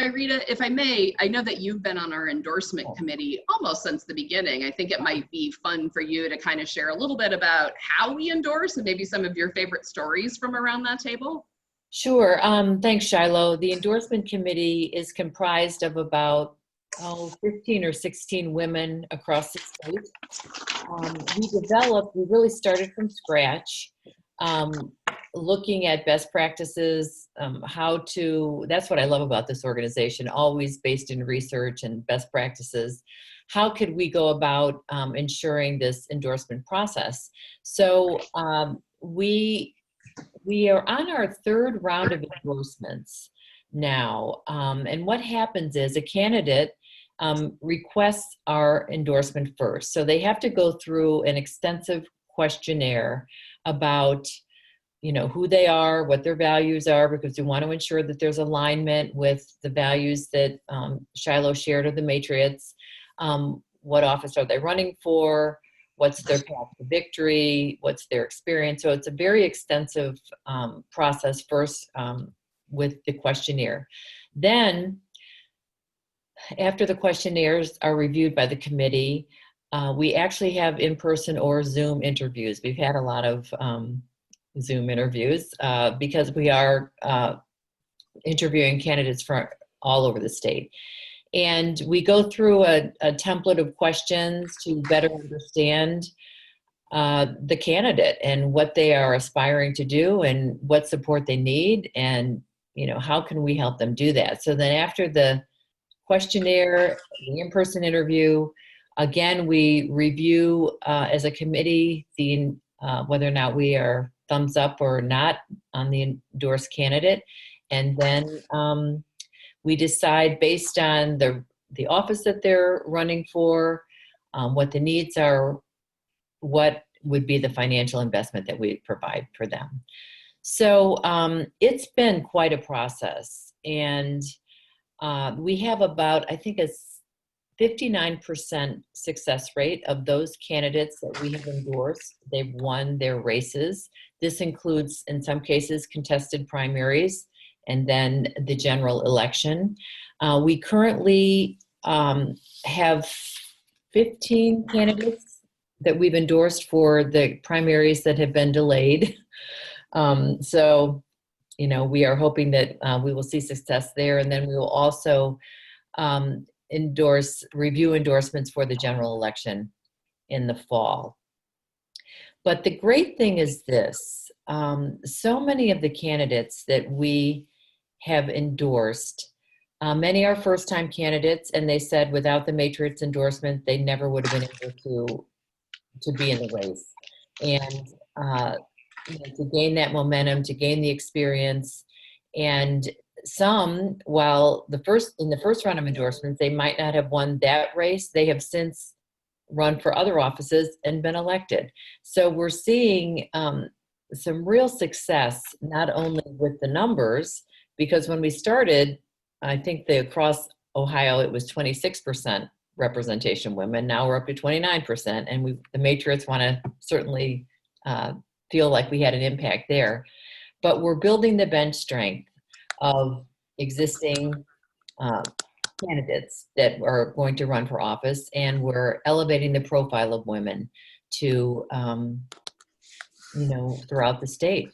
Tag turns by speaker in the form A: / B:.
A: Myrita, if I may, I know that you've been on our endorsement committee almost since the beginning. I think it might be fun for you to kind of share a little bit about how we endorse and maybe some of your favorite stories from around that table.
B: Sure. Thanks, Shiloh. The endorsement committee is comprised of about 15 or 16 women across the state. We really started from scratch, looking at best practices, that's what I love about this organization, always based in research and best practices. How could we go about ensuring this endorsement process? So we are on our third round of endorsements now. And what happens is a candidate requests our endorsement first. So they have to go through an extensive questionnaire about who they are, what their values are, because we want to ensure that there's alignment with the values that Shiloh shared of the Matriots. What office are they running for? What's their path to victory? What's their experience? So it's a very extensive process first with the questionnaire. Then, after the questionnaires are reviewed by the committee, we actually have in-person or Zoom interviews. We've had a lot of Zoom interviews because we are interviewing candidates from all over the state. And we go through a template of questions to better understand the candidate and what they are aspiring to do and what support they need, and how can we help them do that. So then after the questionnaire, the in-person interview, again, we review as a committee whether or not we are thumbs up or not on the endorsed candidate. And then we decide based on the office that they're running for, what the needs are, what would be the financial investment that we provide for them. So it's been quite a process. And we have about, I think, a 59% success rate of those candidates that we have endorsed. They've won their races. This includes, in some cases, contested primaries and then the general election. We currently have 15 candidates that we've endorsed for the primaries that have been delayed. So, we are hoping that we will see success there, and then we will also review endorsements for the general election in the fall. But the great thing is this, so many of the candidates that we have endorsed, many are first-time candidates, and they said without the Matriots endorsement, they never would have been able to be in the race. And to gain that momentum, to gain the experience, and some, while in the first round of endorsements, they might not have won that race, they have since run for other offices and been elected. So we're seeing some real success, not only with the numbers, because when we started, I think across Ohio, it was 26% representation women. Now we're up to 29%, and the Matriots want to certainly feel like we had an impact there. But we're building the bench strength of existing candidates that are going to run for office, and we're elevating the profile of women to, throughout the state.